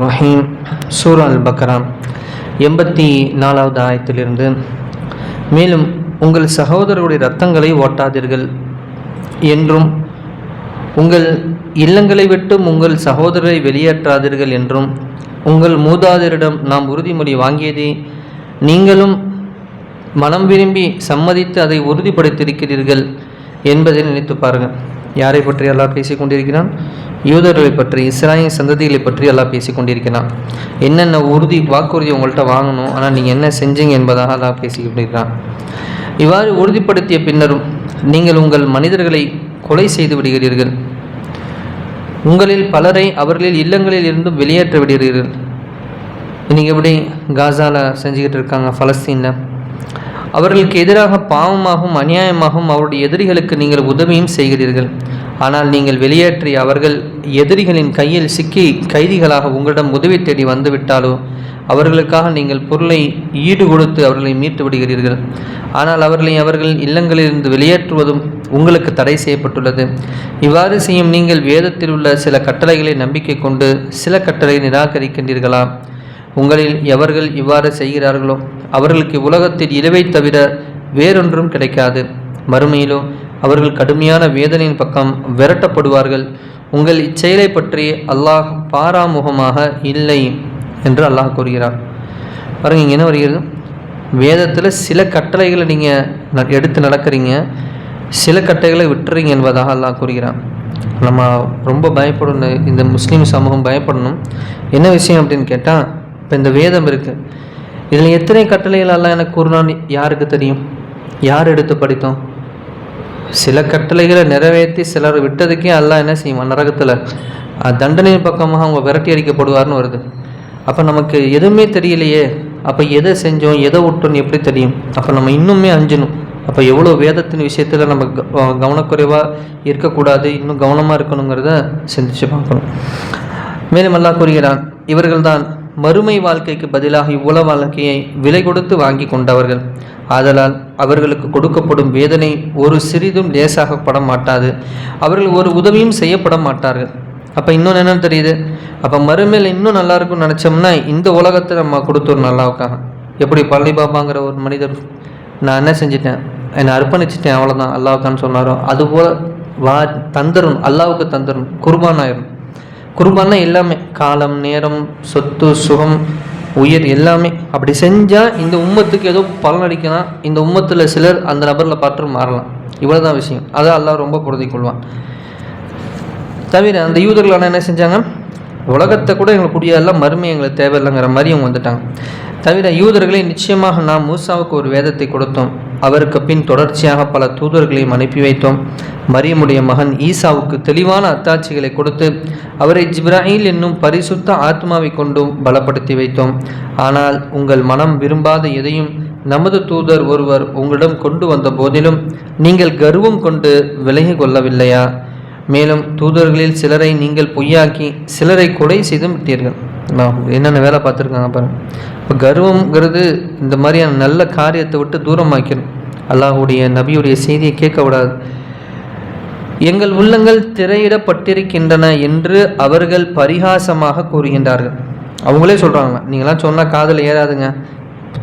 ரஹீம் சூரா அல் பக்ரா 84வது ஆயத்திலிருந்து, மேலும் உங்கள் சகோதரருடைய இரத்தங்களை ஓட்டாதீர்கள் என்றும் உங்கள் இல்லங்களை விட்டும் உங்கள் சகோதரரை வெளியேற்றாதீர்கள் என்றும் உங்கள் மூதாதையரிடம் நாம் உறுதிமொழி வாங்கியதை நீங்களும் மனம் விரும்பி சம்மதித்து அதை உறுதிப்படுத்தியிருக்கிறீர்கள் என்பதை நினைத்து பாருங்கள். யாரை பற்றி அல்லாஹ் பேசிக் கொண்டிருக்கிறான்? யூதர்களை பற்றி, இஸ்ராயேல் சந்ததிகளை பற்றி அல்லாஹ் பேசிக் கொண்டிருக்கிறான். என்னென்ன வாக்குறுதி உங்கள்கிட்ட வாங்கணும், ஆனால் நீங்கள் என்ன செஞ்சீங்க என்பதாக அல்லாஹ் பேசிக் கொண்டிருக்கிறான். இவ்வாறு உறுதிப்படுத்திய பின்னரும் நீங்கள் உங்கள் மனிதர்களை கொலை செய்து விடுகிறீர்கள். உங்களில் பலரை அவர்களில் இல்லங்களில் இருந்தும் வெளியேற்ற விடுகிறீர்கள். இன்றைக்கி எப்படி காசாவில் செஞ்சுக்கிட்டு இருக்காங்க, பலஸ்தீனில். அவர்களுக்கு எதிராக பாவமாகவும் அநியாயமாகவும் அவருடைய எதிரிகளுக்கு நீங்கள் உதவியும் செய்கிறீர்கள். ஆனால் நீங்கள் வெளியேற்றிய அவர்கள் எதிரிகளின் கையில் சிக்கி கைதிகளாக உங்களிடம் உதவி தேடி வந்துவிட்டாலோ அவர்களுக்காக நீங்கள் பொருளை ஈடு கொடுத்து அவர்களை மீட்டு விடுகிறீர்கள். ஆனால் அவர்கள் இல்லங்களிலிருந்து வெளியேற்றுவதும் உங்களுக்கு தடை செய்யப்பட்டுள்ளது. இவ்வாறு செய்யும் நீங்கள் வேதத்தில் உள்ள சில கட்டளைகளை நம்பிக்கை கொண்டு சில கட்டளை நிராகரிக்கின்றீர்களா? உங்களில் எவர்கள் இவ்வாறு செய்கிறார்களோ அவர்களுக்கு உலகத்தில் இழிவை தவிர வேறொன்றும் கிடைக்காது. மறுமையிலோ அவர்கள் கடுமையான வேதனையின் பக்கம் விரட்டப்படுவார்கள். உங்கள் இச்செயலை பற்றி அல்லாஹ் பாராமுகமாக இல்லை என்று அல்லாஹ் கூறுகிறார். பாருங்க, இங்கே என்ன வருகிறது? வேதத்தில் சில கட்டளைகளை நீங்கள் எடுத்து நடக்கிறீங்க, சில கட்டளைகளை விட்டுறீங்க என்பதாக அல்லாஹ் கூறுகிறான். நம்ம ரொம்ப பயப்படணும், இந்த முஸ்லீம் சமூகம் பயப்படணும். என்ன விஷயம் அப்படின்னு கேட்டால், இப்போ இந்த வேதம் இருக்குது, இதில் எத்தனை கட்டளைகள் எல்லாம் எனக்கு கூறினான்னு யாருக்கு தெரியும்? யார் எடுத்து படித்தோம்? சில கட்டளைகளை நிறைவேற்றி சிலர் விட்டதுக்கே அல்லாஹ் என்ன செய்வான்? நரகத்தில் தண்டனையின் பக்கமாக அவங்க விரட்டி அடிக்கப்படுவார்னு வருது. அப்போ நமக்கு எதுவுமே தெரியலையே, அப்போ எதை செஞ்சோம் எதை விட்டோன்னு எப்படி தெரியும்? அப்போ நம்ம இன்னுமே அஞ்சணும். அப்போ எவ்வளோ வேதத்தின் விஷயத்தில் நம்ம கவனக்குறைவாக இருக்கக்கூடாது, இன்னும் கவனமாக இருக்கணுங்கிறத சிந்திச்சு பார்க்கணும். மேலும் அல்லாஹ் கூறுகிறான், இவர்கள்தான் மறுமை வாழ்க்கைக்கு பதிலாக இவ்வுல வாழ்க்கையை விலை கொடுத்து வாங்கி கொண்டவர்கள். ஆதலால் அவர்களுக்கு கொடுக்கப்படும் வேதனை ஒரு சிறிதும் லேசாகப்பட மாட்டாது. அவர்கள் ஒரு உதவியும் செய்யப்பட மாட்டார்கள். அப்போ இன்னொன்று என்னன்னு தெரியுது? அப்போ மறுமையில் இன்னும் நல்லா இருக்கும்னு நினச்சோம்னா இந்த உலகத்தை நம்ம கொடுத்துரும் நல்லாவுக்காக. எப்படி பழனி பாபாங்கிற ஒரு மனிதர், நான் என்ன செஞ்சிட்டேன், என்னை அர்ப்பணிச்சிட்டேன், அவ்வளோதான் அல்லாவுக்கான்னு சொன்னாரோ, அதுபோல் தந்துடணும், அல்லாவுக்கு தந்துடணும், குர்பான் ஆயிரும். குர்பான்னா எல்லாமே, காலம், நேரம், சொத்து, சுகம், உயிர் எல்லாமே. அப்படி செஞ்சால் இந்த உம்மத்துக்கு ஏதோ பலன் அடிக்கலாம், இந்த உம்மத்தில் சிலர் அந்த நபரில் பார்த்து மாறலாம். இவ்வளோதான் விஷயம். அதை அல்லாஹ் ரொம்ப பொருந்திக் கொள்வான். தவிர அந்த யூதர்கள் என்ன செஞ்சாங்க? உலகத்தை கூட எங்களுக்கு முடியாதெல்லாம், மறுமை எங்களுக்கு தேவையில்லைங்கிற மாதிரி அவங்க வந்துட்டாங்க. தவிர யூதர்களை நிச்சயமாக நாம் மூசாவுக்கு ஒரு வேதத்தை கொடுத்தோம், அவருக்கு பின் தொடர்ச்சியாக பல தூதர்களையும் அனுப்பி வைத்தோம். மரியமுடைய மகன் ஈசாவுக்கு தெளிவான அத்தாட்சிகளை கொடுத்து அவரை ஜிப்ராயில் என்னும் பரிசுத்த ஆத்மாவை கொண்டும் பலப்படுத்தி வைத்தோம். ஆனால் உங்கள் மனம் விரும்பாத எதையும் நமது தூதர் ஒருவர் உங்களிடம் கொண்டு வந்த போதிலும் நீங்கள் கர்வம் கொண்டு விலகி கொள்ளவில்லையா? மேலும் தூதர்களில் சிலரை நீங்கள் பொய்யாக்கி சிலரை கொலை செய்தும் விட்டீர்கள். என்னென்ன வேலை பார்த்துருக்காங்க பாருங்க. இப்போ கர்வங்கிறது இந்த மாதிரியான நல்ல காரியத்தை விட்டு தூரமாக்கணும். அல்லாஹுடைய நபியுடைய செய்தியை கேட்க விடாது. எங்கள் உள்ளங்கள் திரையிடப்பட்டிருக்கின்றன என்று அவர்கள் பரிகாசமாக கூறுகின்றார்கள். அவங்களே சொல்கிறாங்க, நீங்களாம் சொன்னால் காதில் ஏறாதுங்க,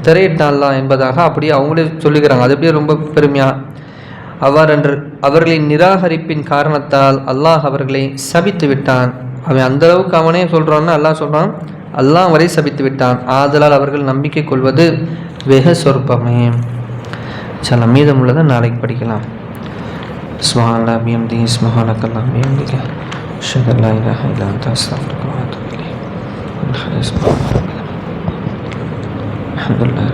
திரையிட்டாலாம் என்பதாக அப்படியே அவங்களே சொல்லுகிறாங்க. அது அப்படியே ரொம்ப பெருமையாக. அவ்வாறென்று அவர்களின் நிராகரிப்பின் காரணத்தால் அல்லாஹ் அவர்களை சபித்து விட்டான். அவன் அந்த அளவுக்கு அவனே சொல்கிறான்னு அல்லாஹ் சொல்கிறான், அல்லாஹ் வரை சபித்து விட்டான். ஆதலால் அவர்கள் நம்பிக்கை கொள்வது வெகு சொற்பமே. சில மீதம் உள்ளதை நாளைக்கு படிக்கலாம். சுப்ஹானல்லாஹ் பிஹம்திஹி சுப்ஹானக்கல்லாஹ் பிஹம்திஹி அஷ்ஹது அல்லா இலாஹ இல்லா அன்த அஸ்தக்ஃபிருக வ அத்தூபு இலைக். அல்ஹம்துலில்லாஹ்.